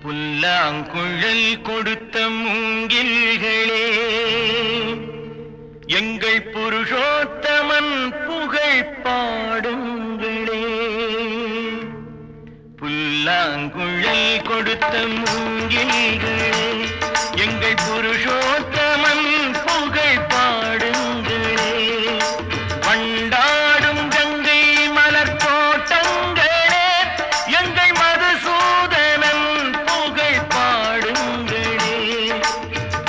புல்லாங்குழல் கொடுத்த மூங்கில்களே, எங்கள் புருஷோத்தமன் புகழ் பாடுங்களே. புல்லாங்குழல் கொடுத்த மூங்கில்களே, எங்கள் புருஷோத்தமன் புகழ் பாடுங்களே. வண்டாடும் கங்கை மலர் தோட்டங்களே, எங்கள் மதுசூதனன் புகழ் பாடுங்களே.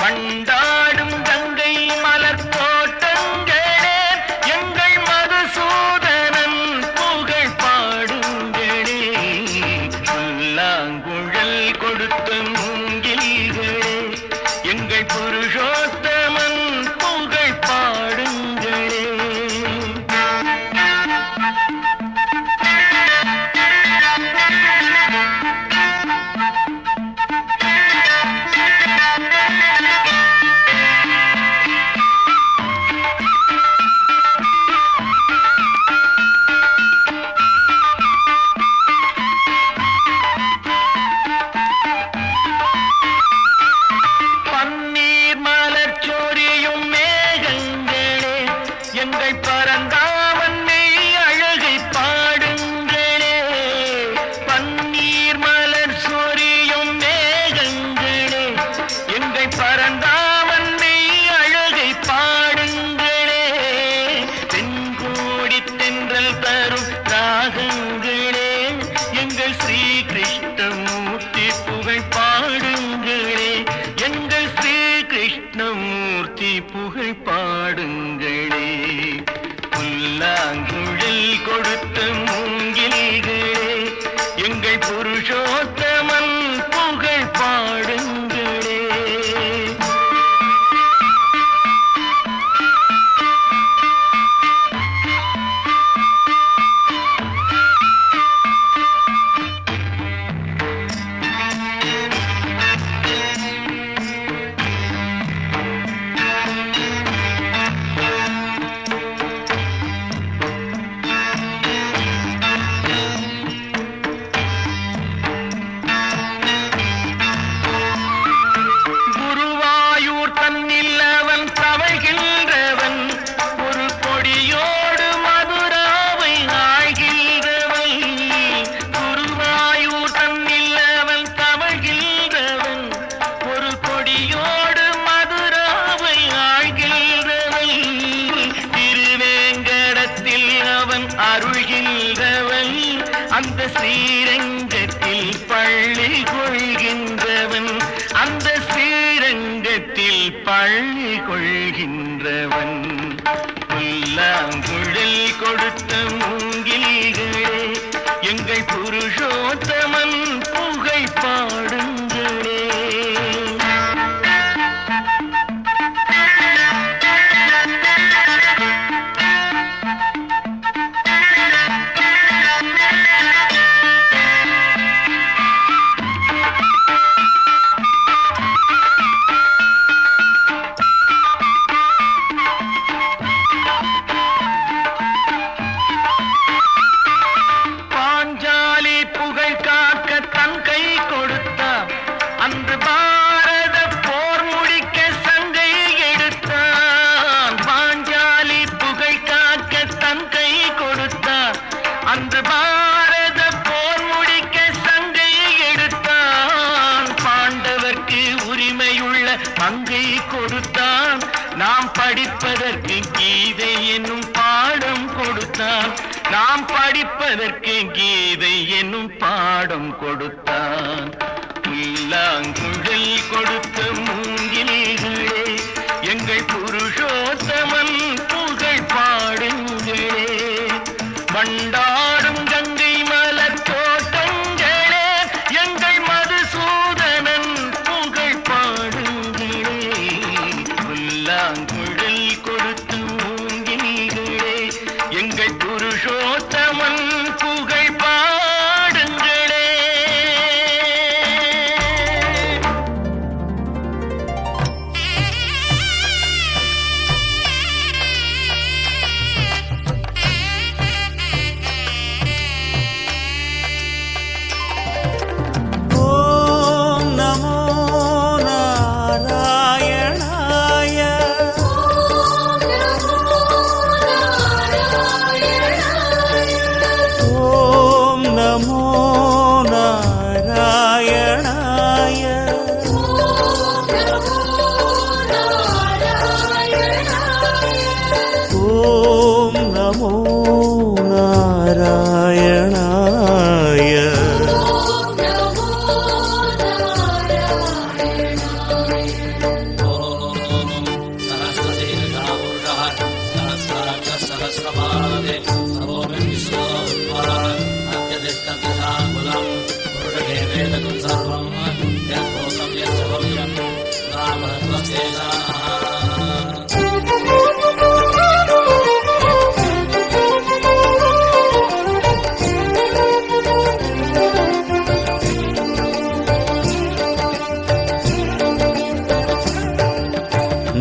வண்டாடும் கங்கை மலர் தோட்டங்களே, எங்கள் மதுசூதனன் புகழ் பாடுங்களே. புல்லாங்குழல் கொடுத்த மூங்கில்களே, எங்கள் புருஷோத்தமன் புகழ் பாடுங்களே. பன்னீர் மலர் சொரியும் மேகங்களே, எங்கள் பரந்தாமன் மெய் அழகை பாடுங்களே. பன்னீர் மலர் சொரியும் மேகங்களே, எங்கள் பரந்தாமன் மெய் அழகை பாடுங்களே. தென்கோடி தென்றல் தரும் ராகங்களே, எங்கள் ஸ்ரீ கிருஷ்ணமூர்த்தி புகழ் பாடுங்களே. எங்கள் ஸ்ரீ கிருஷ்ணமூர்த்தி புகழ் பாடுங்களே. புல்லாங்குழல் கொடுத்த மூங்கில்களே, எங்கள் புருஷோத்தமன் புகழ் பாடுங்களே. குருவாயூர் தன்னில் அவன் தவழ்கின்றவன், ஒரு கொடியோடு மதுராவை ஆழ்கின்றவன். குருவாயூர் தன்னில் அவன் தவழ்கின்றவன், ஒரு கொடியோடு மதுராவை ஆழ்கின்றவன். திருவேங்கடத்தில் அவன் அருள்கின்றவன், அந்த ஸ்ரீரங்கத்தில் பள்ளி கொள்கின்றவன். அந்த ஸ்ரீரங்கத்தில் பள்ளி கொள்கின்றவன். புல்லாங்குழல் கொடுத்த மூங்கில்களே, எங்கள் புருஷோத்தமன் புகழ் பாடுங்களே. கீதை என்னும் பாடம் கொடுத்தான். நாம் படிப்பதற்கு கீதை என்னும் பாடம் கொடுத்தான். புல்லாங்குழல் கொடுத்த மூங்கில்களே, எங்கள் புருஷோத்தமன் புகழ் பாடுங்களே. வண்டாடும் கங்கை மலர் தோட்டங்களே, எங்கள் மதுசூதனன் புகழ் பாடுங்களே. புல்லாங்குழல் கொடுத்த மூங்கில்களே, எங்கள் புருஷோத்தமன் புகழ் பாடுங்களே.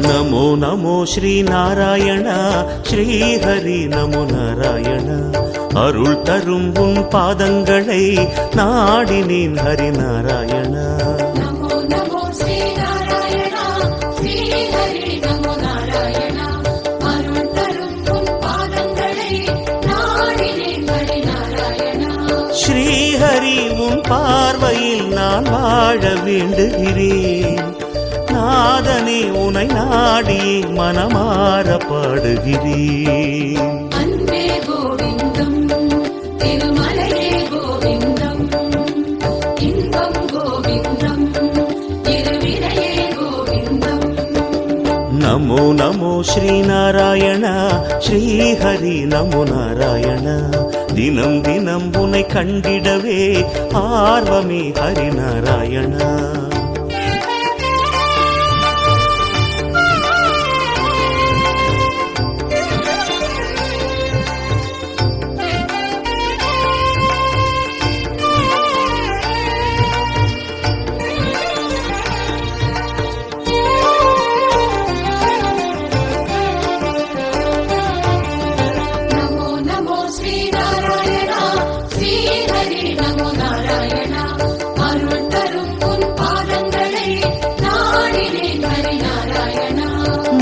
नमो नमो श्री नारायण श्री हरि नमो नारायण अरुள் தரும் உன் பாதங்களை நாடினேன் ஹரி நாராயண. நமோ நமோ ஸ்ரீ நாராயணா ஸ்ரீ ஹரி நமோ நாராயணா அருள் தரும் உன் பாதங்களை நாடினேன் ஹரி நாராயணா. ஸ்ரீ ஹரி உன் பார்வையில் நான் வாழ வேண்டுகிறேன். நாதனே உனை நாடி மனமாற பாடுகிறேன். அன்பே கோவிந்தம் திருமலையே கோவிந்தம் இன்பம் கோவிந்தம் இருவினையே கோவிந்தம். நமோ நமோ ஸ்ரீ நாராயண ஸ்ரீ ஹரி நமோ நாராயண. தினம் தினம் உனை கண்டிடவே ஆர்வமே ஹரி நாராயண.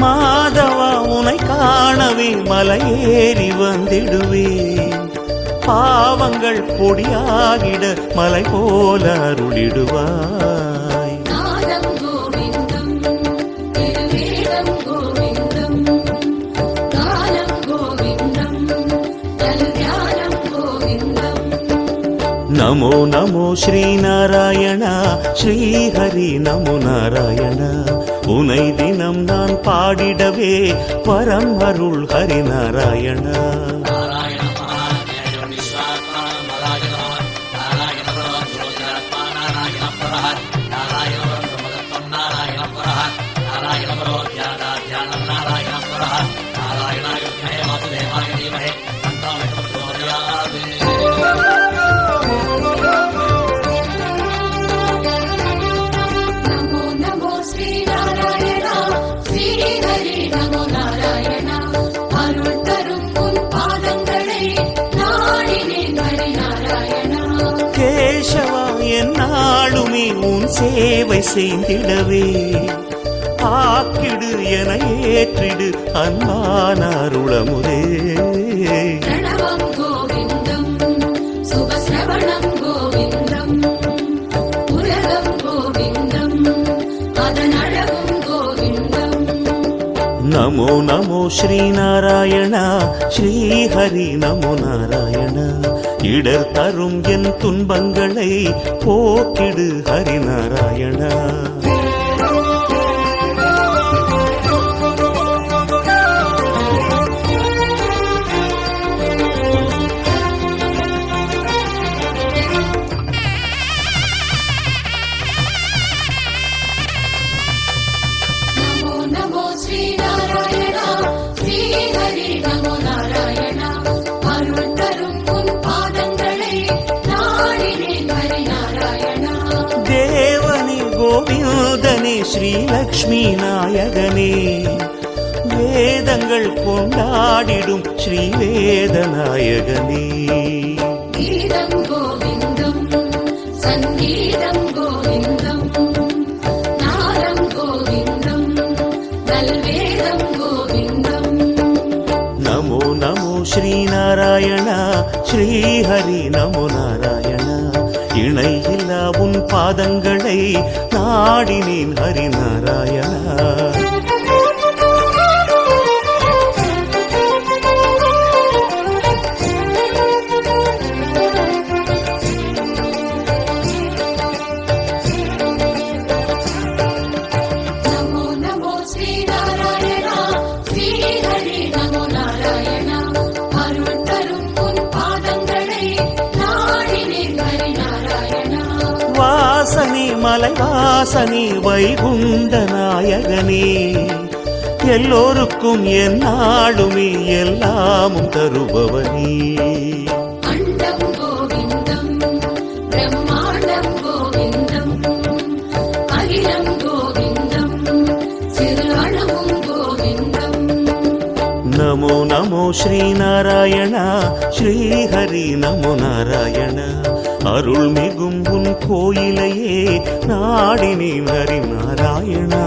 மாதவா உனை காணவே மலையேறி வந்திடுவேன். பாவங்கள் பொடியாகிட மலை போல அருளிடுவாய். நாதம் கோவிந்தம் திருவேதம் கோவிந்தம் காலம் கோவிந்தம் கல்யாணம் கோவிந்தம். நமோ நமோ ஸ்ரீ நாராயண ஸ்ரீ ஹரி நமோ நாராயண. உனை தினம் நான் பாடிடவே வரம் அருள் ஹரி நாராயண. நமோ நமோ ஸ்ரீ நாராயணா ஸ்ரீ ஹரி நமோ நாராயணா அருள் தரும் உன் பாதங்களை நாடினேன் ஹரி நாராயணா. கேசவா என்னாலுமே உன் சேவை செய்திடவே ஆக்கிடு என ஏற்றிடு அன்பான அருளமுதே. பிரணவம் கோவிந்தம் சுபஸ்ரவணம் கோவிந்தம் உலகம் கோவிந்தம் அதன் அழகும் கோவிந்தம். நமோ நமோ நமோ ஸ்ரீநாராயண ஸ்ரீஹரி நமோ நாராயண இடர் தரும் என் துன்பங்களை போக்கிடு ஹரிநாராயணா. நமோ நமோ ஸ்ரீநாராயணா ஸ்ரீஹரி நமோ நாராயணா அருள் தரும் உன் பாதங்களை நாடினேன் ஹரிநாராயணா. தேவனே கோவிந்தனே ஸ்ரீலக்ஷ்மி நாயகனே வேதங்கள் கொண்டாடிடும் ஸ்ரீவேதநாயகனே. கீதம் கோவிந்தம் சங்கீதம் கோவிந்தம் நாதம் கோவிந்தம் நல்வேதம் கோவிந்தம். நமோ நமோ ஸ்ரீநாராயண ஸ்ரீஹரி நமோ நாராயண இணையில்லா உன் பாதங்களை நாடினேன் ஹரிநாராயணா. நமோ நமோ ஸ்ரீநாராயணா ஸ்ரீஹரி நமோ நாராயணா அருள் தரும் உன் பாதங்களை நாடினேன் ஹரிநாராயணா. வாசனே மலைவாசனே வைகுண்ட நாயகனே எல்லோருக்கும் என் நாடுமே எல்லாமும் தருபவனே. அண்டம் கோவிந்தம் பிரம்மாண்டம் கோவிந்தம் அகிலம் கோவிந்தம் சிறு அணுவும் கோவிந்தம். நமோ நமோ ஸ்ரீநாராயண ஸ்ரீஹரி நமோ நாராயண அருள் மிகும் உன் கோயிலையே நாடினேன் ஹரிநாராயணா.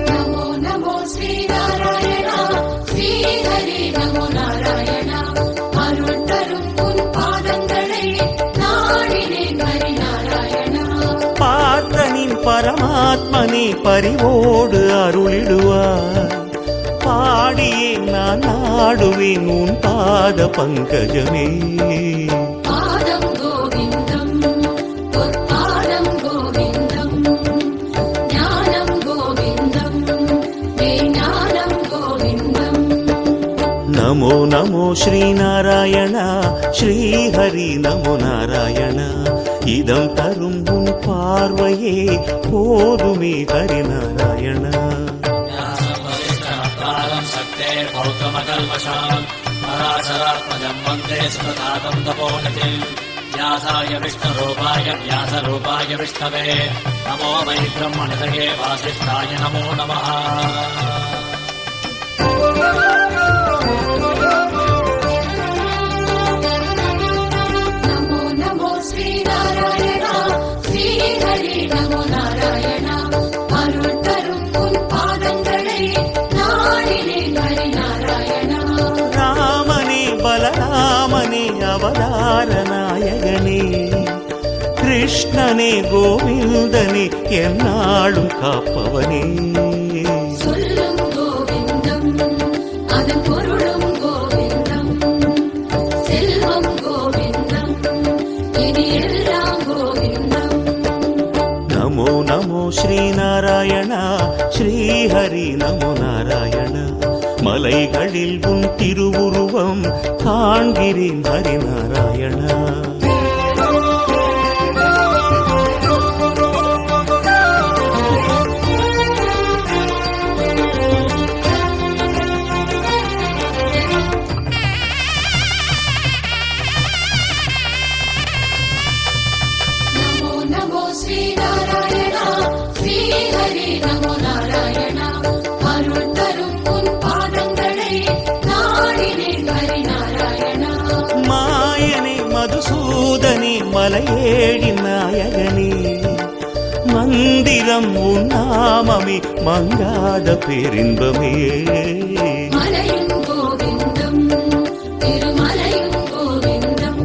நமோ நமோ ஸ்ரீநாராயணா ஸ்ரீஹரி நமோ நாராயணா அருள் தரும் உன் பாதங்களை நாடினேன் ஹரிநாராயணா. பார்த்தனின் பரமாத்மனே பரிவோடு அருளிடுவார் பாடியே நான் நாடுவேன் உன் பாத பங்கஜமே. பாதம் கோவிந்தம் பொற்பாதம் கோவிந்தம் ஞானம் கோவிந்தம் ஞானம் கோவிந்தம். நமோ நமோ ஸ்ரீநாராயண ஸ்ரீஹரி நமோ நாராயண இதம் தரும் உன் பார்வையே போதுமே ஹரிநாராயணா. சக்தே பௌத்தமகல்வசாம் பராசராத்மஜம் வந்தே சுதாதம் தபோகதி व्यासाय विष्णुरूपाय व्यासरूपाय विष्णवे नमो वै ब्रह्मणदये वासिष्ठाय नमो नमः. நமோ நமோ ஸ்ரீநாராயணா ஸ்ரீஹரி நமோ நாராயணா அருள் தரும் உன் பாதங்களை நாடினேன் ஹரிநாராயணா. ராமனே பலராமனே அவதார நாயகனே கிருஷ்ணனே கோவிந்தனே என்னாலும் காப்பவனே. சொல்லும் கோவிந்தம் அதன் பொருளும் கோவிந்தம் செல்வம் கோவிந்தம் இனி எல்லாம் கோவிந்தம். நமோ நமோ ஸ்ரீநாராயண ஸ்ரீஹரி நமோ நாராயண மலைகளில் உன் திருவுருவம் காண்கிறேன் ஹரிநாராயணா. நமோ நமோ ஸ்ரீநாராயணா ஸ்ரீஹரி நமோ நாராயணா அருள் தரும் உன் பாதங்களை நாடினேன் ஹரிநாராயணா. மாயனே மதுசூதனே மலையேழின் நாயகனே மந்திரம் உன் நாமமே மங்காத பேரின்பமே மலையும் கோவிந்தம் திருமலையும் கோவிந்தம்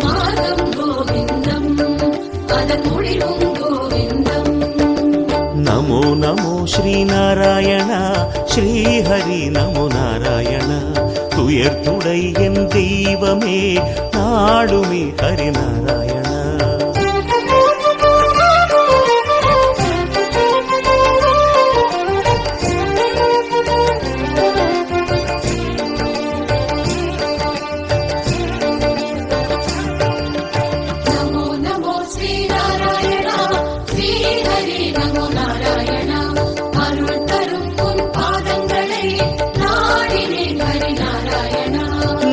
மார்க்கம் கோவிந்தம் அதன் முடிவும் கோவிந்தம் நமோ நமோ ஸ்ரீநாராயண ஸ்ரீஹரி நமோ நாராயண துயர் துடை என் தெய்வமே நாடுமே ஹரிநாராயண நமோ நமோ ஸ்ரீநாராயணா ஸ்ரீஹரி நமோ நாராயணா அருள் தரும் உன் பாதங்களை நாடினேன் ஹரிநாராயணா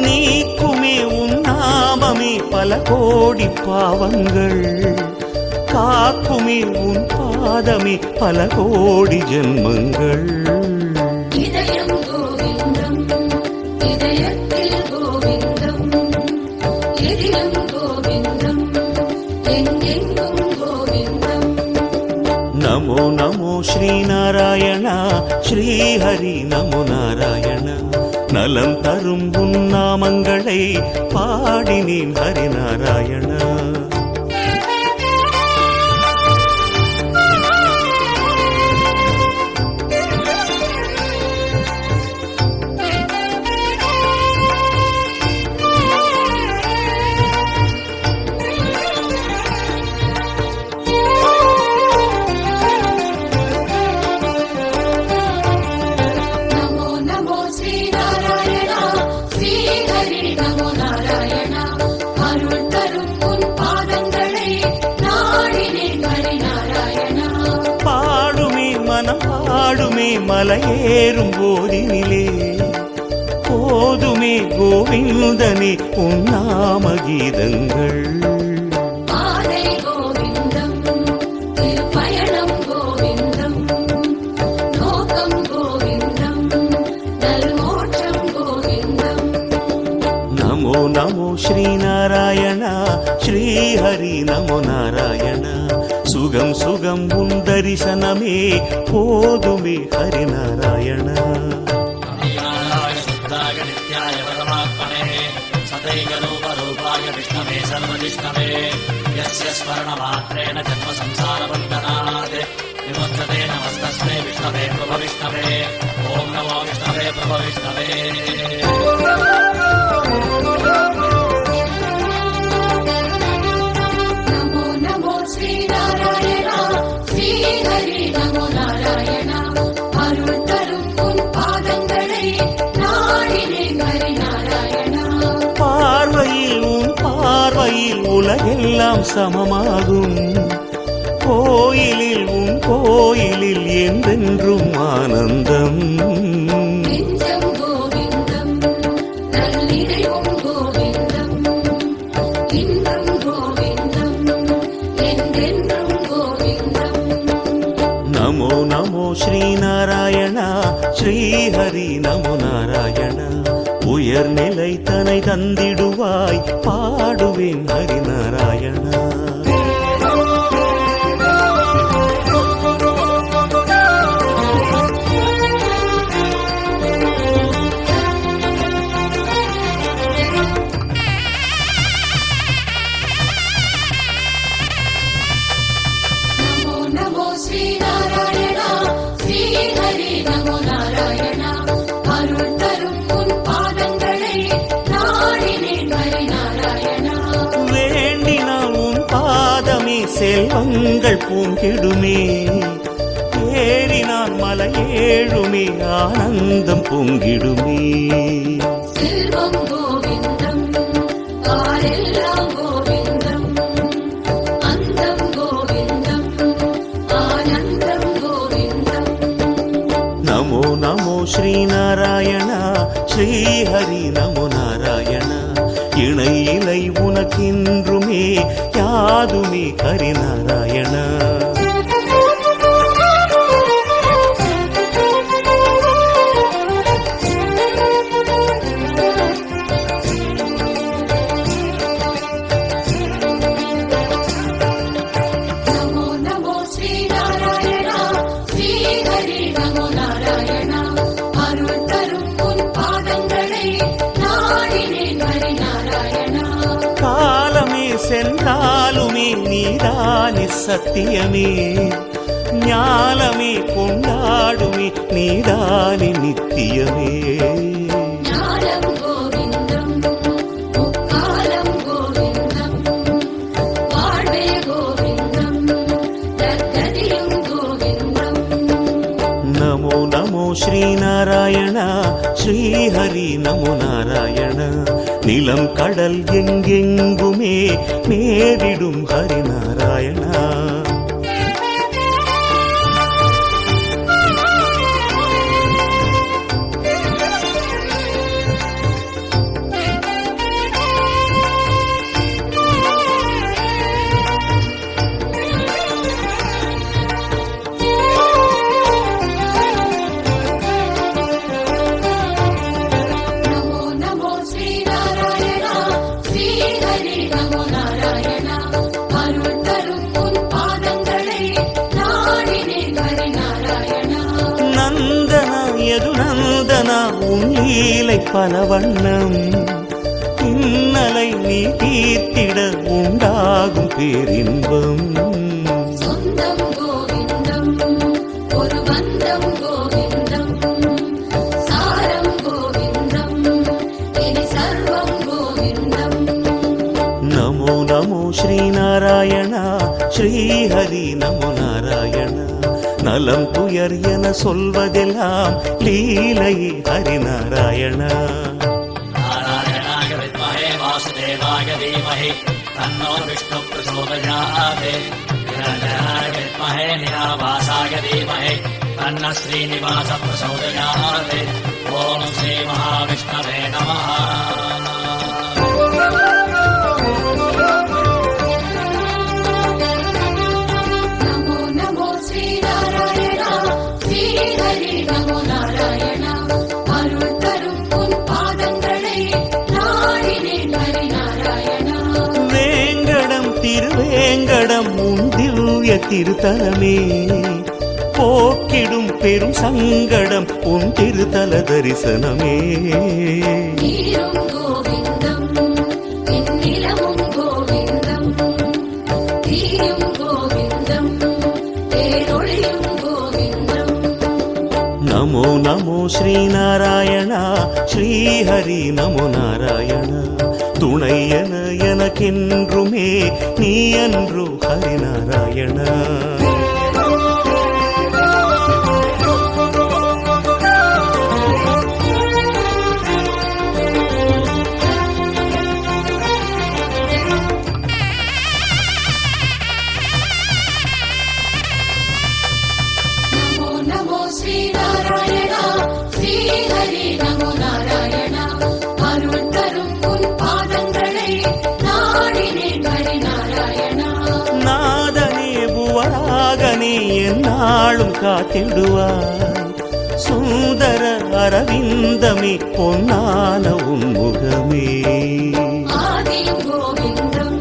நீக்குமே உன் நாமமே பல கோடி பாவங்கள் காக்குமே உன் பாதமே பல கோடி ஜென்மங்கள் இதயம் கோவிந்தம் இதயத்தில் கோவிந்தம் எதிலும் கோவிந்தம் எங்கெங்கும் கோவிந்தம் நமோ நமோ ஸ்ரீநாராயண ஸ்ரீஹரி நமோ நாராயண நலம் தரும் உன் நாமங்களை பாடினேன் ஹரிநாராயண நமோ நமோ ஸ்ரீநாராயணா ஸ்ரீஹரி நமோ நாராயணா அருள் தரும் உன் பாதங்களை நாடினேன் ஹரிநாராயணா பாடுமே மனம் பாடுமே மலையேறும் போதினிலே போதுமே கோவிந்தனே உன் நாம கீதங்கள் பாதை கோவிந்தம் திருப்பயணம் கோவிந்தம் நோக்கம் கோவிந்தம் நல்மோட்சம் கோவிந்தம் நமோ நமோ ஸ்ரீநாராயண ஸ்ரீஹரி நமோ நாராயண சுகம் சுகம் உன் தரிசனமே போதுமே ஹரிநாராயண अज्ञानाय शुद्धाय नित्याय परमात्मने सदैकरूपरूपाय विष्णवे सर्वजिष्णवे यस्य स्मरणमात्रेण जन्म संसारबन्धनात् विमुच्यते नमस्तस्मै विष्णवे प्रभविष्णवे ॐ नमो विष्णवे प्रभविष्णवे நமோ நமோ ஸ்ரீநாராயணா ஸ்ரீஹரி நமோ நாராயணா அருள் தரும் உன் பாதங்களை நாடினேன் ஹரிநாராயணா பார்வையில் உன் பார்வையில் உலகெல்லாம் சமமாகும் கோயிலில் உன் கோயிலில் என்றென்றும் ஆனந்தம் நெஞ்சம் கோவிந்தம் நல்லிடையும் கோவிந்தம் இன்றும் கோவிந்தம் என்றென்றும் கோவிந்தம் நமோ நமோ ஸ்ரீநாராயண ஸ்ரீஹரி நமோ நாராயண உயர்நிலை தனை தந்திடுவாய் பாடுவேன் ஹரிநாராயண நமோ நமோ ஸ்ரீநாராயணா ஸ்ரீஹரி நமோ நாராயணா அருள் தரும் உன் பாதங்களை நாடினேன் ஹரிநாராயணா வேண்டினால் உன் பாதமே செல்வங்கள் பூங்கிடுமே ஏறினான் மலையேழுமே ஆனந்தம் பொங்கிடுமே செல்வம் கோவிந்தம் ஆரெல்லாம் கோவிந்தம் அந்தம் கோவிந்தம் ஆனந்தம் கோவிந்தம் நமோ நமோ ஸ்ரீநாராயண ஸ்ரீஹரி நமோ நாராயண இணை இலை உனக்கின்றுமே யாதுமே ஹரிநாராயண பாராலுமே நீதானே சத்தியமே, ஞாலமே கொண்டாடுமே நீதானே நித்தியமே. ஞானம் கோவிந்தம் முக்காலம் கோவிந்தம், வாழ்வே கோவிந்தம் நற்கதியும் கோவிந்தம். நமோ நமோ ஸ்ரீநாராயண ஸ்ரீஹரி நமோ நாராயண. நிலம் கடல் எங்கெங்குமே மேவிடும் ஹரிநாராயணா. நமோ நமோ ஸ்ரீநாராயணா ஸ்ரீஹரி நமோ நாராயணா. அருள் தரும் உன் பாதங்களை நாடினேன் ஹரிநாராயணா. நந்தனா யது நந்தனா உன் லீலை பல வண்ணம், இன்னலை நீ தீர்த்திட உண்டாகும் பேரின்பம். சொந்தம் கோவிந்தம் ஒரு பந்தம் கோவிந்தம், சாரம் கோவிந்தம் இனி சர்வம் கோவிந்தம். நமோ நமோ ஸ்ரீநாராயண ஸ்ரீஹரி நமோ நாராயண. நலம் துயர் என சொல்வதெல்லாம் லீலை ஹரிநாராயண. नारायणाय विद्महे वासुदेवाय धीमहि तन्नो विष्णुः प्रचोदयात्। निरञ्जनाय विद्महे निराभासाय धीमहि तन्नः श्रीनिवासः प्रचोदयात्। ॐ श्रीमहाविष्णवे नमः। நமோ நமோ ஸ்ரீநாராயணா ஸ்ரீஹரி நமோ நாராயணா. அருள் தரும் உன் பாதங்களை நாடினேன் ஹரிநாராயணா. வேங்கடம் திருவேங்கடம் உன் திவ்ய திருத்தலமே, போக்கிடும் பெரும் சங்கடம் உன் திருத்தல தரிசனமே. நீரும் கோவிந்தம் நிலமும் கோவிந்தம், தீயும் கோவிந்தம் தேரொழியும் கோவிந்தம். நமோ நமோ ஸ்ரீநாராயண ஸ்ரீஹரி நமோ நாராயண. துணை என எனக்கென்றுமே நீ அன்று ஹரிநாராயண. நமோ நமோ ஸ்ரீநாராயணா ஸ்ரீஹரி நமோ நாராயணா. அருள் தரும் உன் பாதங்களை நாடினேன் ஹரிநாராயணா. நாதனே புவராகனே என்னாலும் காத்திடுவாய், சுந்தர அரவிந்தமே பொன்னான உன்முகமே. ஆதியும் கோவிந்தம்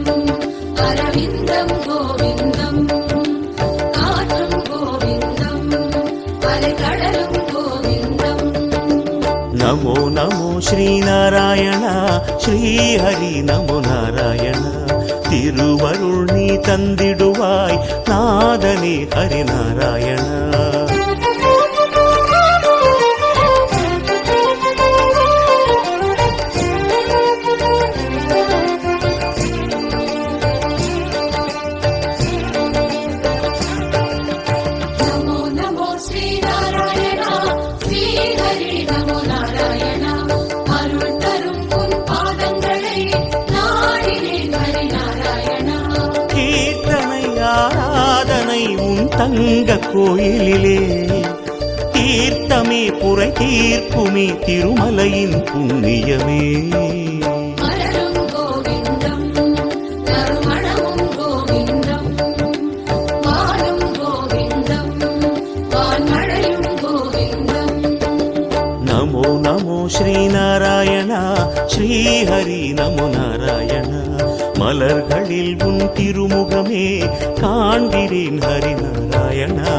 அரவிந்தம் கோவிந்தம், காற்றும் கோவிந்தம் அலைகடலும் கோவிந்தம். நமோ நமோ ஸ்ரீநாராயண ஸ்ரீஹரி நமோ நாராயண. திருவருள் நீ தந்திடுவாய் நாதனே ஹரிநாராயண. நமோ நமோ ஸ்ரீநாராயணா ஸ்ரீஹரி நமோ நாராயணா. அருள் தரும் உன் பாதங்களை நாடினேன் ஹரிநாராயணா. கீர்த்தனை ஆராதனை உன் தங்க கோயிலிலே, தீர்த்தமே புரை தீர்ப்புமே திருமலையின் புண்ணியமே. மலரும் கோவிந்தம் நறுமணமும் கோவிந்தம், வாழும் கோவிந்தம் வான்மழையும் கோவிந்தம். நமோ நமோ ஸ்ரீநாராயண ஸ்ரீஹரி நமோ நாராயண. மலர்களில் உன் திருமுகமே காண்கிறேன் ஹரிநாராயணா.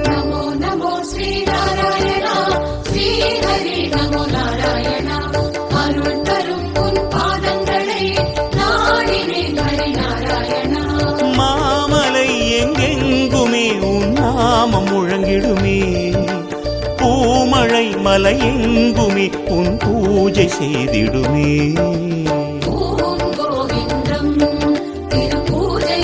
नमो नमो श्री नारायणा श्री हरि नमो नारायणा अरुள் தரும் உன் பாதங்களை நாடினேன் ஹரி நாராயணா மாமலை எங்கெங்குமே உன் நாமம் முழங்கிடுமே பூமழை மலை எங்குமே உன் பூஜை செய்திடுமே ஓம் கோவிந்தம் திருப்பூஜை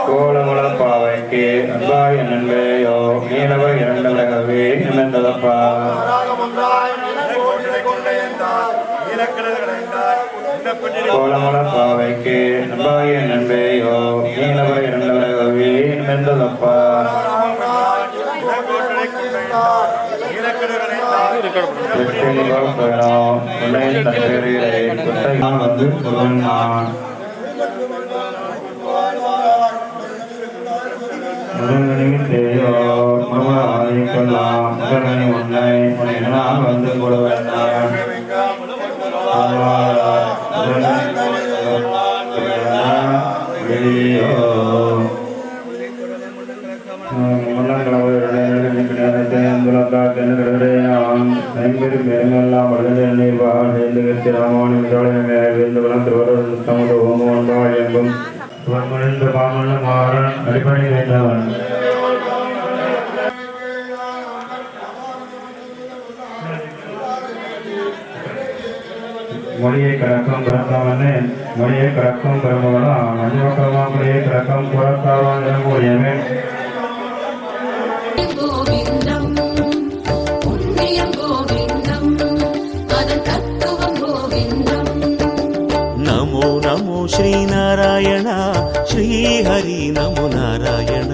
கோலமுளம் பாவைக்கு அன்பாய் நண்பேயோ நீலவ இரண்டலகவே நிமிர்ந்ததப்பா கோலமுளம் பாவைக்கு அன்பாய் நண்பேயோ நீலவ இரண்டலகவே நிமிர்ந்ததப்பா வந்து சொல்லுவான் தேயோ மருமாதிக்கலாம் மகனை உன்னை நான் வந்து கூட வேண்டாம் மேலெல்லாம் வடநீர் எங்கும் பாமன் மாறன் அடிப்படை வேண்டவன் மொழியை கடக்கும் பிறந்தவனே மொழியை கடக்கும் பெருமகனா மஞ்சள் மொழியை கடக்கும் புறத்தாவான் எனக்கூடியவே கோவிந்தம் புண்ணியம் கோவிந்தம் அதன் தத்துவம் கோவிந்தம் நமோ நமோ ஸ்ரீ நாராயண ஸ்ரீ ஹரி நமோ நாராயண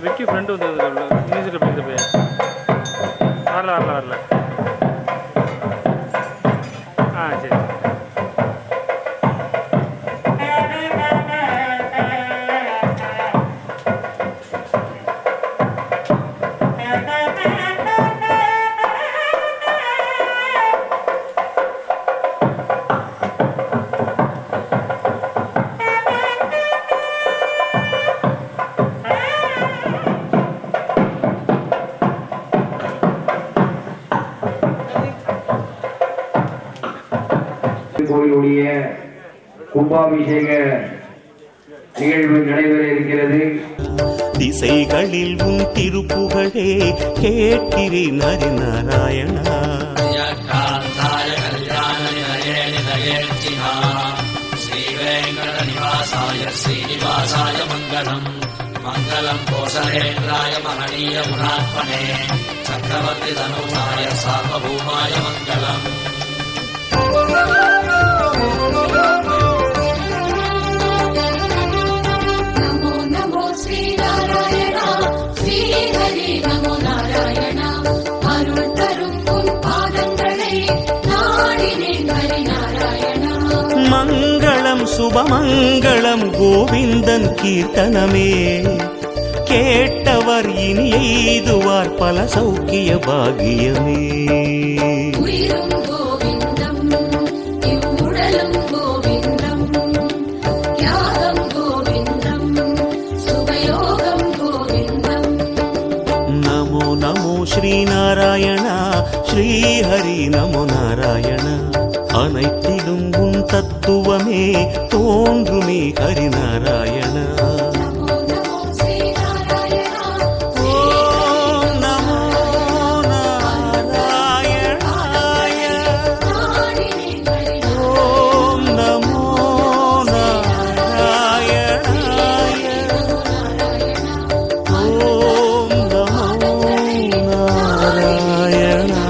விக்கி ஃப்ரெண்டு வந்து மியூசிக்கில் போய் வரல சரி கோயிலுடைய கும்பாபிஷேக நிகழ்வு நடைபெற இருக்கிறது. திசைகளில் உன் திருப்புகழே கேட்கிறேன் ஹரிநாராயணா. ஸ்ரீவேங்கட நிவாசாய ஸ்ரீனிவாசாய மங்களம். मङ्गलम् कोसलेन्द्राय महनीय गुणात्मने चक्रवर्ति तनूजाय सार्वभौमाय मङ्गलम्। नमो नमो श्रीनारायण श्रीहरि नमो नारायण अरुள் தரும் உன் பாதங்களை நாடினேன் ஹரிநாராயண மங்களம் சுபமங்களம் கோவிந்தன் கீர்த்தனமே கேட்டவர் இனி எய்துவார் பல சௌக்கிய பாகியமே. உயிரும் கோவிந்தம் இவ்வுடலும் கோவிந்தம் தியாகம் கோவிந்தம் சுபயோகம் கோவிந்தம். நமோ நமோ ஸ்ரீநாராயணா ஸ்ரீஹரி நமோ நாராயண அனைத்திலும் உன் தத்துவமே தோன்றுமே ஹரிநாராயண. நமோ நமோ ஸ்ரீநாராயண ஓம் நமோ நாராயணாய. நாடினேன் ஹரிநாராயண ஓம் நமோ நாராயணாய. ஓம் நமோ நாராயணாய.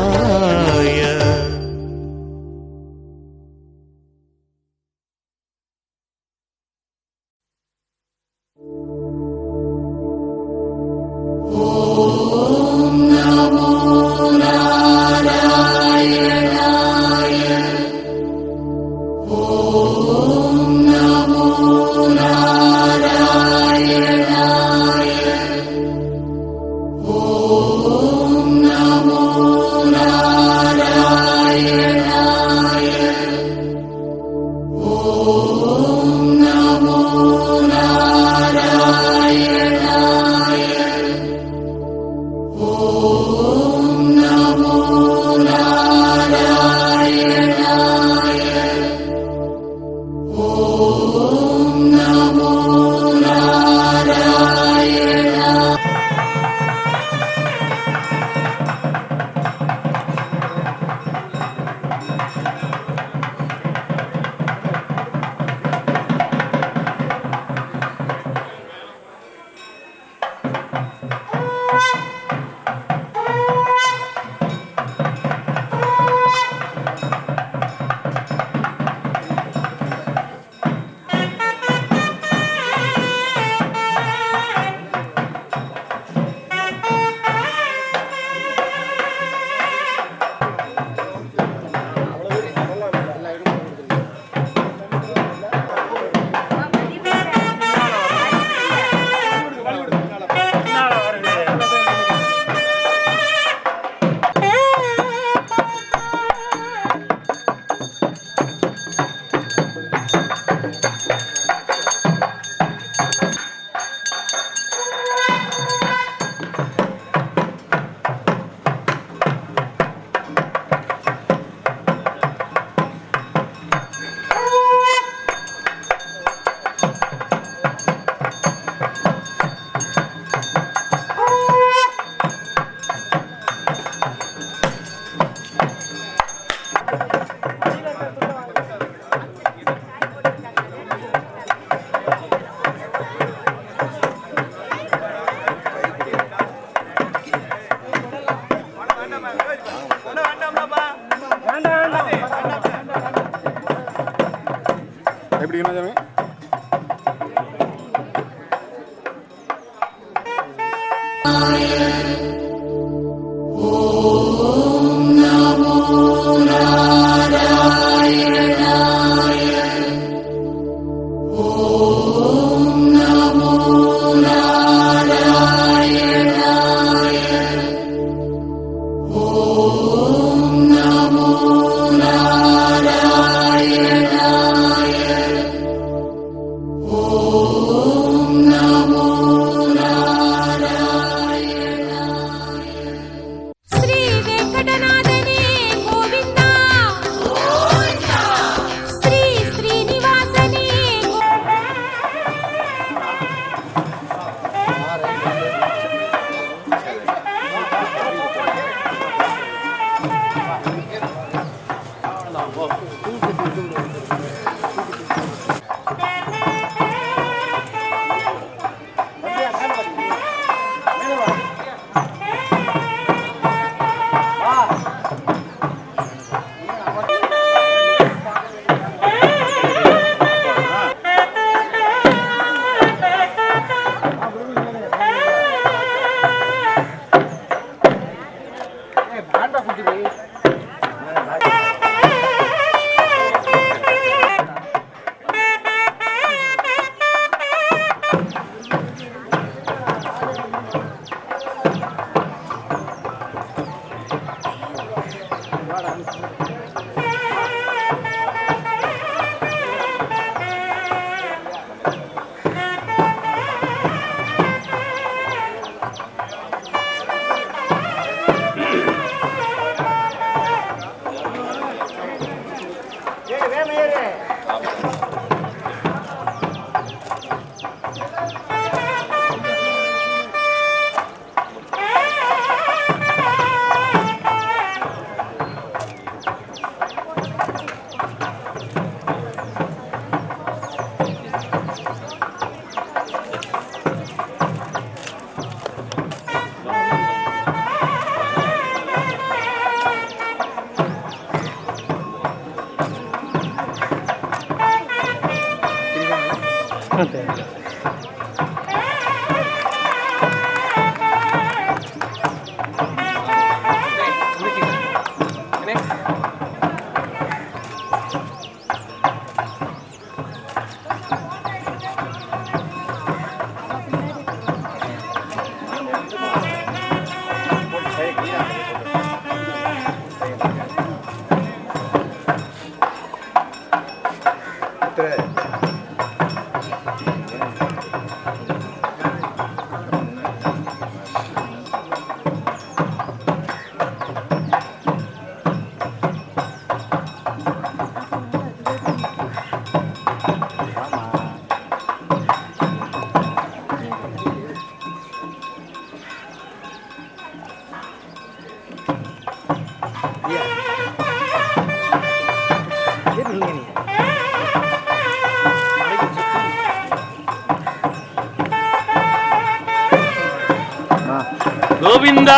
எப்படி என்ன శ్రీ వెంకటనాథనే గోవిందా శ్రీ శ్రీనివాసనే கோவிந்தா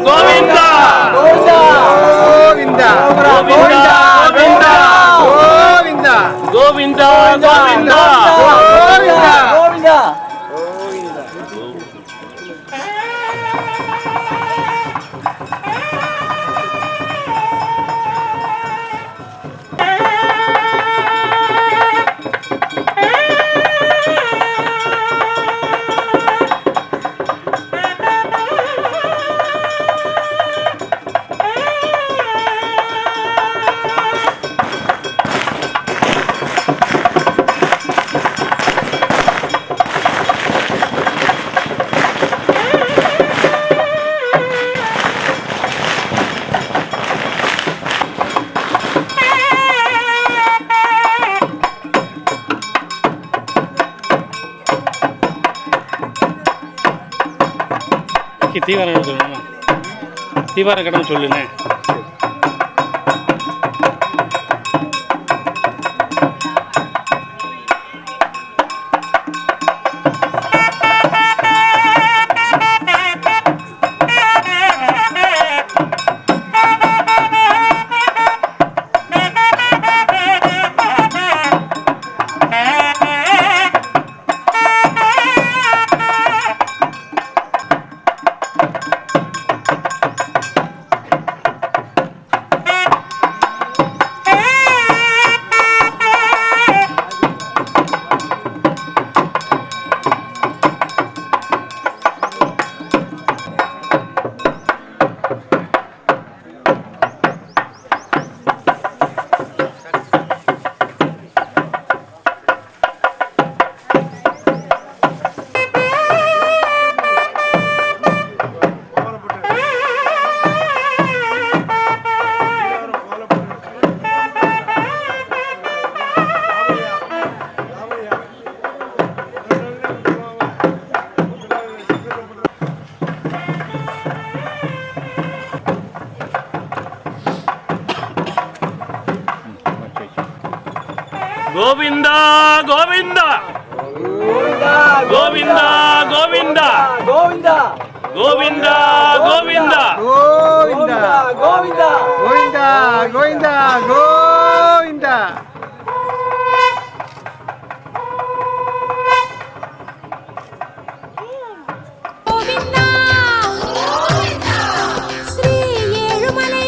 கோவிந்தா கோவிந்தா கோவிந்தா கோவிந்தா கோவிந்தா கோவிந்தா கோவிந்தா தீவாரம் சொல்லணுமா? தீவார கடன் சொல்லுண்ணே. கோவிந்தா கோவிந்தா கோவிந்தா கோவிந்தா கோவிந்தா கோவிந்தா கோவிந்தா கோவிந்தா கோவிந்தா கோவிந்தா கோவிந்தா கோவிந்தா ஸ்ரீ ஏழுமலை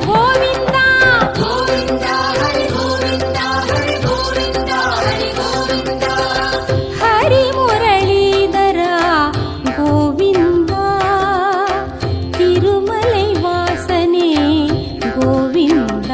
గోవింద గోవింద హరి గోవింద హరి గోవింద హరి గోవింద హరి మురళీధర గోవింద తిరుమలై వాసనే గోవింద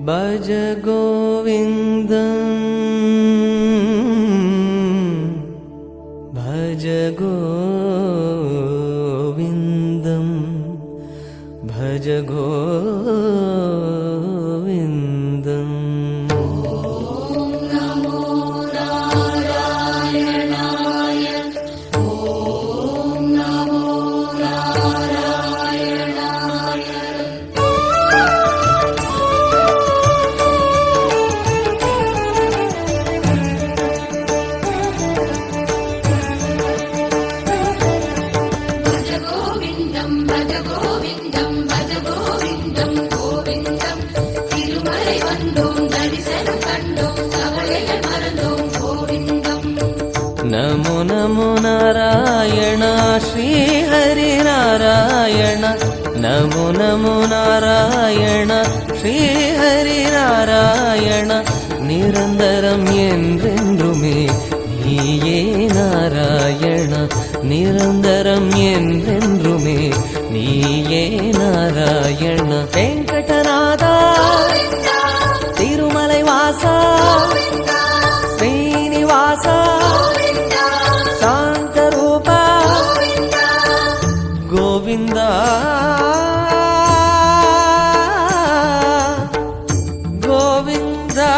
भज गोविन्दं भज गोविन्दं भज गोविन्दम् नमो नमो नारायण श्री हरि नारायण नमो नमो नारायण श्री हरि नारायण निरन्तरम् என்றென்றுமே நீயே நாராயண நிரந்தரம் என்றென்றுமே நீயே நாராயண வெங்கடநாதா திருமலை வாசா ஸ்ரீனிவாசா शान्तरूपा गोविन्दा गोविन्दा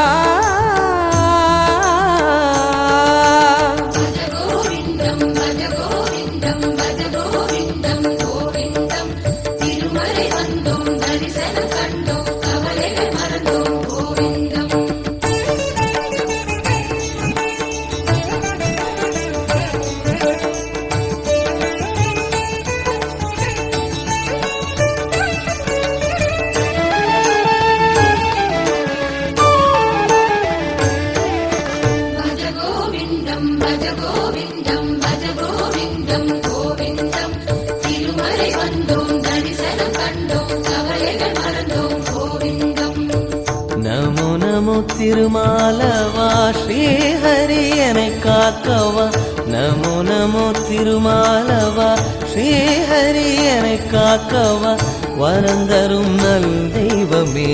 नमो नमो तिरुमालवा श्री हरि एनै काकवा नमो नमो तिरुमालवा श्री हरि एनै काकवा वरந்தரும் நல் தெய்வமே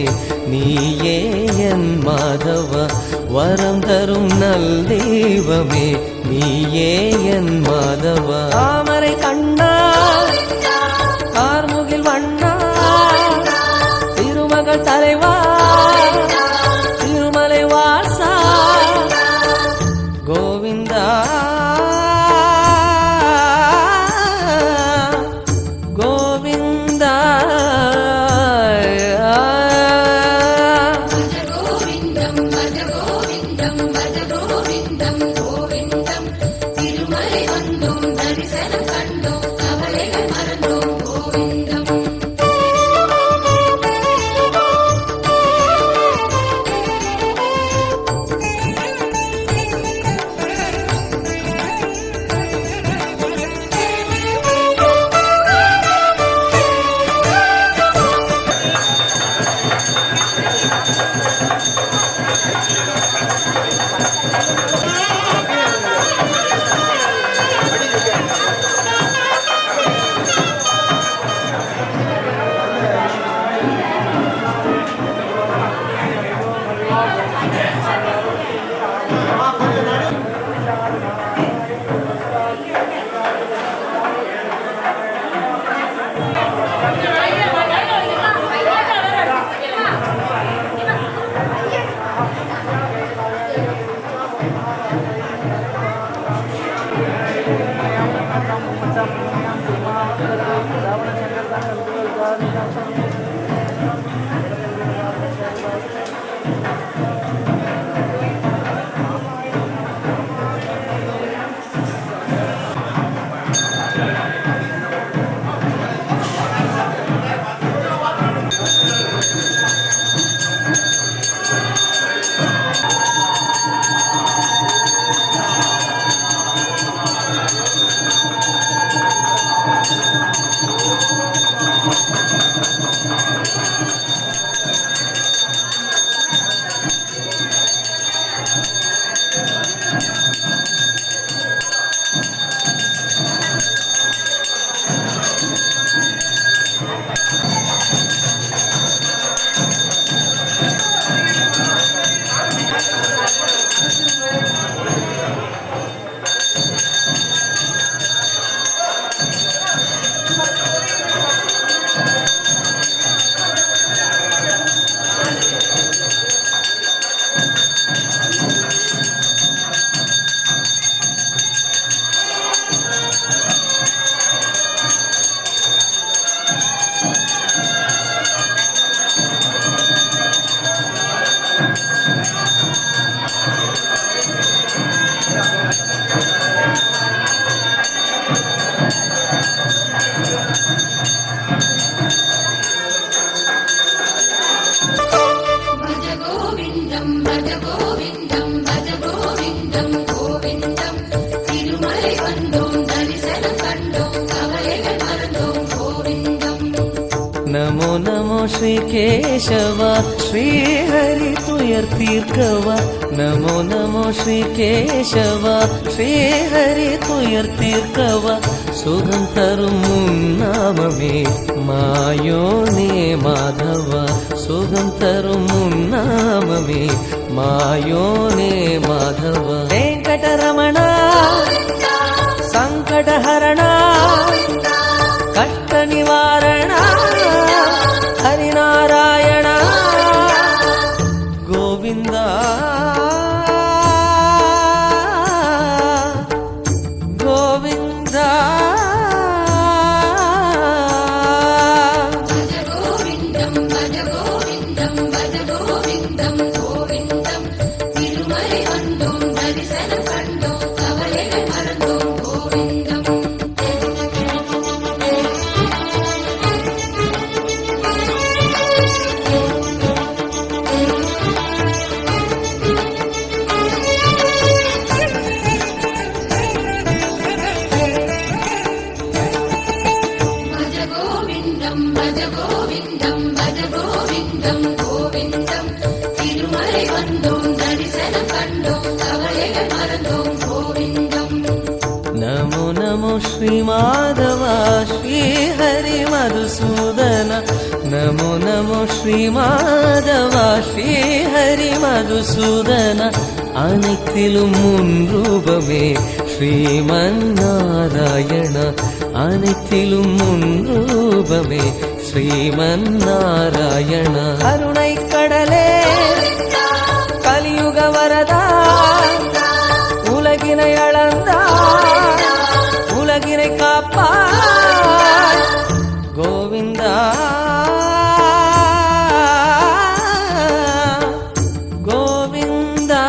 நீயே என் மாதவ வரந்தரும் நல் தெய்வமே நீயே என் மாதவ தாமரை கண்ணா கார்முகில் வண்ணா திருமகள் தலைவா திருமலை வாசா கோவிந்தா கோவிந்தா நமோ நமோ ஸ்ரீ கேசவா ஸ்ரீஹரி துயர் தீர்க்கவா நமோ நமோ ஸ்ரீ கேசவா ஸ்ரீஹரி துயர் தீர்க்கவா சுகம் தரும் முன்னாமமே மாயோனே மாதவா சுகம் தரும் முன்னாமமே மாயோனே மாதவா வெங்கடரமண ಸಂಕಟಹರಣ ಕಷ್ಟ ನಿವಾರಣ ಹರಿನಾರಾಯಣ ಗೋವಿಂದ ಗೋವಿಂದ ನಮೋ ನಮೋ ಶ್ರೀ ಮಾಧವ ಶ್ರೀ ಹರಿ ಮಧುಸೂದನ ನಮೋ ನಮೋ ಶ್ರೀ ಮಾಧವ ಶ್ರೀ ಹರಿ ಮಧುಸೂದನ அனைத்திலும் முன்ரூபமே ஸ்ரீமன்னாராயண அனைத்திலும் முன்ரூபமே ஸ்ரீமன்னாராயண கருணை கடலே கலியுக வரதா உலகினை அளந்தா உலகினை காப்பாய் கோவிந்தா கோவிந்தா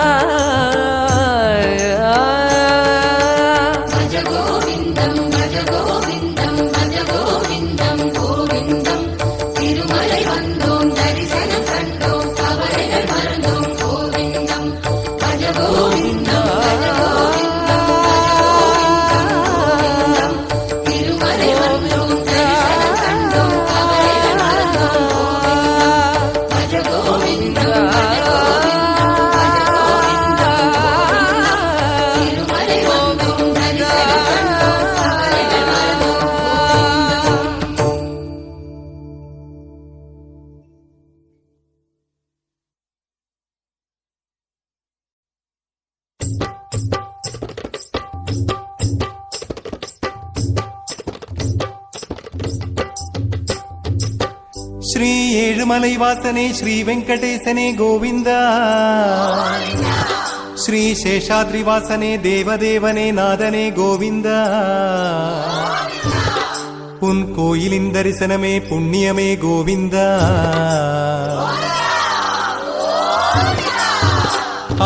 ஸ்ரீ ஏழுமலை வாசனே ஸ்ரீ வெங்கடேசனே கோவிந்தா ஸ்ரீ சேஷாத்ரி வாசனே தேவதேவனே நாதனே கோவிந்தா உன் கோயிலின் தரிசனமே புண்ணியமே கோவிந்தா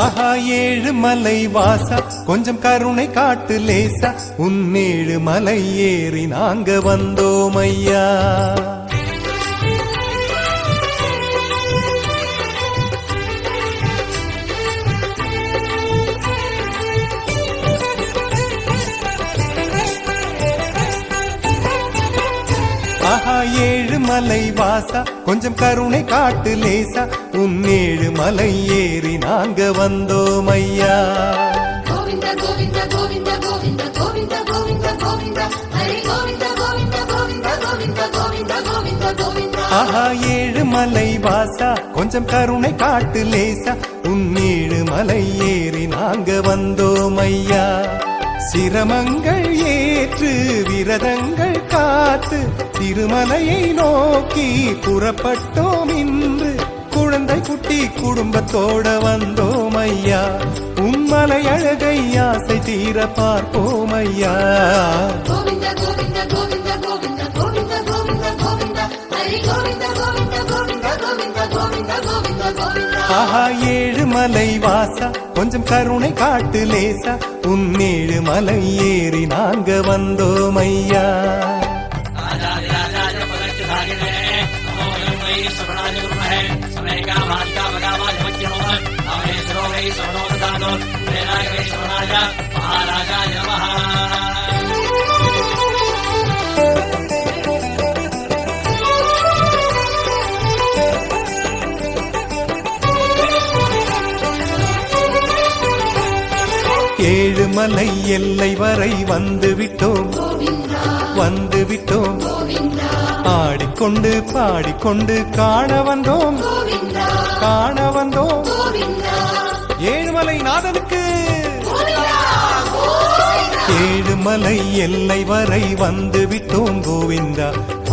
ஆஹா ஏழுமலை வாசா கொஞ்சம் கருணை காட்டு லேசா உன் ஏழுமலை ஏறி நாங்க வந்தோம் ஐயா ஆஹா ஏழுமலை வாசா கொஞ்சம் கருணை காட்டு லேசா உன் ஏழுமலை ஏறி நாங்க வந்தோம் ஐயா கோவிந்த கோவிந்த கோவிந்த கோவிந்த கோவிந்த கோவிந்த கோவிந்த ஹரி கோவிந்த கோவிந்த கோவிந்த கோவிந்த கோவிந்த கோவிந்த கோவிந்த ஆஹா ஏழுமலை வாசா கொஞ்சம் கருணை காட்டு லேசா உன் ஏழுமலை ஏறி நாங்க வந்தோம் ஐயா சிரமங்கள் ஏற்று விரதங்கள் காத்து திருமலையை நோக்கி புறப்பட்டோம் இன்று குழந்தை குட்டி குடும்பத்தோட வந்தோம் ஐயா உம்மலை அழகை ஆசை தீர பார்ப்போம் ஐயா கோவிந்த கோவிந்த கோவிந்த கோவிந்த கோவிந்த கோவிந்த கோவிந்த ஹரி கோவிந்த கோவிந்த கோவிந்த கோவிந்த கோவிந்த கோவிந்த கோவிந்த ஆஹா ஏழுமலை வாசா கொஞ்சம் கருணை காட்டு லேசா உன் ஏழுமலை ஏறி நாங்க வந்தோம் ஐயா महाराजाय नमः ஏழுமலை எல்லை வரை வந்து விட்டோம் கோவிந்தா வந்து விட்டோம் கோவிந்தா ஆடிக்கொண்டு பாடிக்கொண்டு காண வந்தோம் கோவிந்தா காண வந்தோம் கோவிந்தா ஏழுமலை நாதனுக்கு கோவிந்தா ஏழுமலை எல்லை வரை வந்து விட்டோம் கோவிந்தா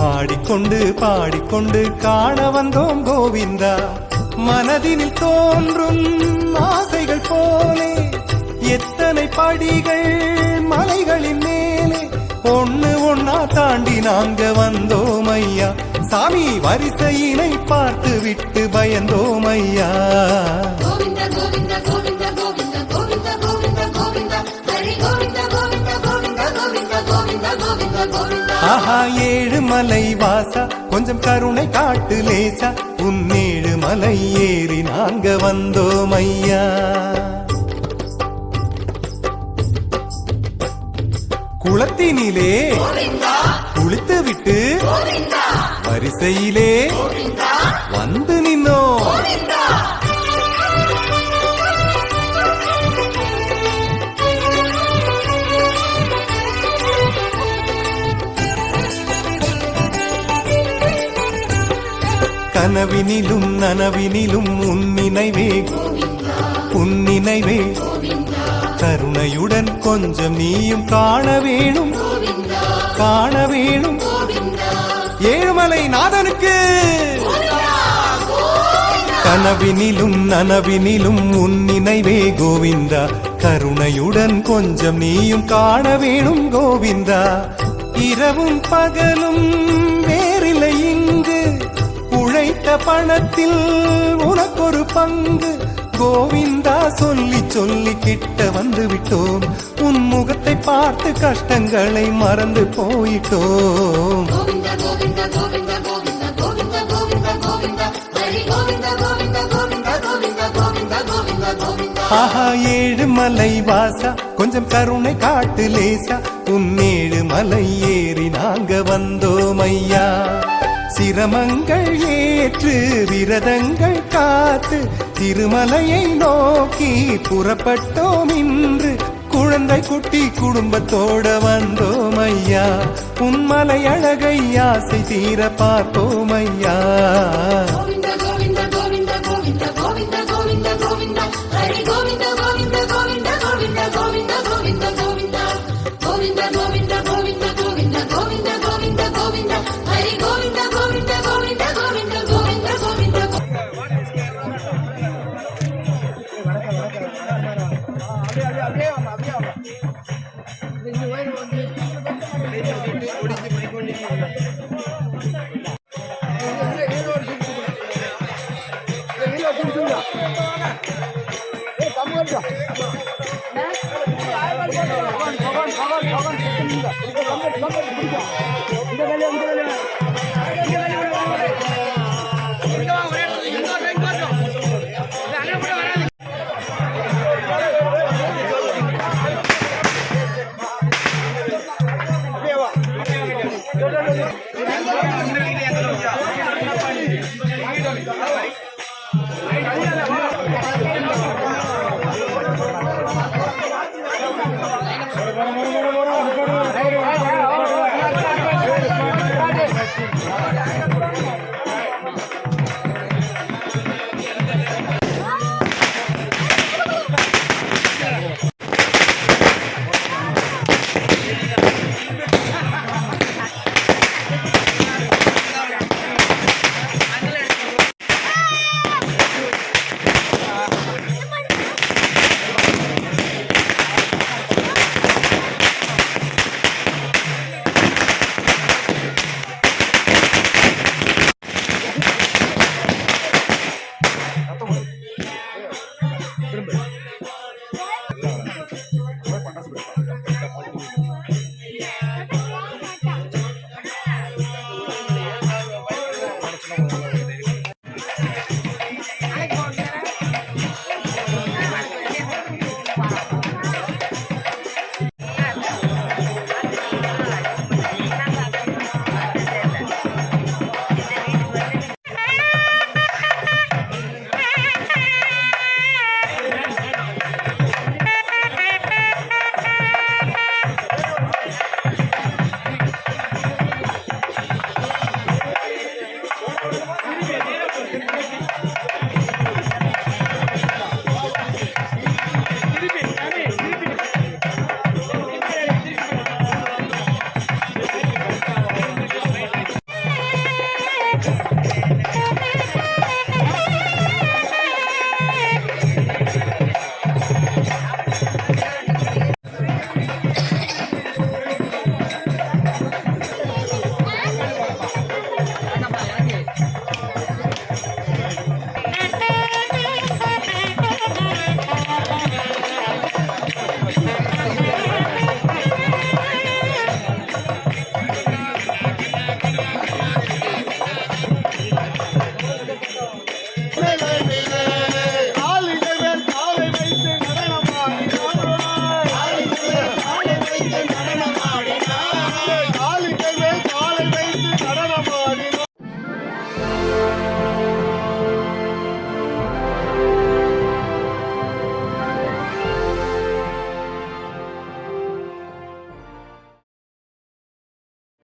ஆடிக்கொண்டு பாடிக்கொண்டு காண வந்தோம் கோவிந்தா மனதினில் தோன்றும் ஆசைகள் போலே எத்தனை படிகள் மலைகளின் மேலே ஒண்ணு ஒன்னா தாண்டி நாங்க வந்தோம் ஐயா சாமி வரிசையினை பார்த்து விட்டு பயந்தோம் ஐயா கோவிந்தா கோவிந்தா கோவிந்தா கோவிந்தா கோவிந்தா கோவிந்தா கோவிந்தா ஹரி கோவிந்தா கோவிந்தா கோவிந்தா கோவிந்தா கோவிந்தா கோவிந்தா கோவிந்தா ஆஹா ஏழுமலை வாசா கொஞ்சம் கருணை காட்டு லேசா உன் ஏழுமலை ஏறி நாங்க வந்தோம் ஐயா குளத்தினிலே குளித்து விட்டு வரிசையிலே வந்து நின்னோம் கனவினிலும் நனவினிலும் உன் நினைவே கருணையுடன் கொஞ்சம் நீயும் காண வேணும் காண வேணும் ஏழுமலை நாதனுக்கு கனவினிலும் நனவினிலும் உன் நினைவே கோவிந்தா கருணையுடன் கொஞ்சம் நீயும் காண வேணும் கோவிந்தா இரவும் பகலும் வேறில்லை இங்கு உழைத்த பணத்தில் உனக்கொரு பங்கு கோவிந்தா சொல்லி சொல்லி கிட்ட வந்து விட்டோம் உன் முகத்தை பார்த்து கஷ்டங்களை மறந்து போயிட்டோம் கோவிந்தா கோவிந்தா கோவிந்தா கோவிந்தா கோவிந்தா கோவிந்தா கோவிந்தா ஹரி கோவிந்தா கோவிந்தா கோவிந்தா கோவிந்தா கோவிந்தா கோவிந்தா கோவிந்தா ஆஹா ஏழுமலை வாசா கொஞ்சம் கருணை காட்டு லேசா உன் ஏழுமலை ஏறி நாங்க வந்தோம் ஐயா சிரமங்கள் ஏற்று விரதங்கள் காத்து திருமலையை நோக்கி புறப்பட்டோம் இன்று குழந்தை குட்டி குடும்பத்தோட வந்தோம் ஐயா உன்மலை அழகை ஆசை தீர பார்ப்போம் ஐயா கோவிந்தா கோவிந்தா கோவிந்தா கோவிந்தா கோவிந்தா கோவிந்தா கோவிந்தா ஹரி கோவிந்தா கோவிந்தா கோவிந்தா கோவிந்தா கோவிந்தா கோவிந்தா கோவிந்தா கோவிந்தா கோவிந்தா கோவிந்தா கோவிந்தா கோவிந்தா கோவிந்தா கோவிந்தா ஹரி கோவிந்தா கோவிந்தா கோவிந்தா கோவிந்தா கோவிந்தா கோவிந்தா காலிகள் மேல் காலை வைத்து நடனமாடினார். காலிகள் மேல் காலை வைத்து நடனமாடினார்.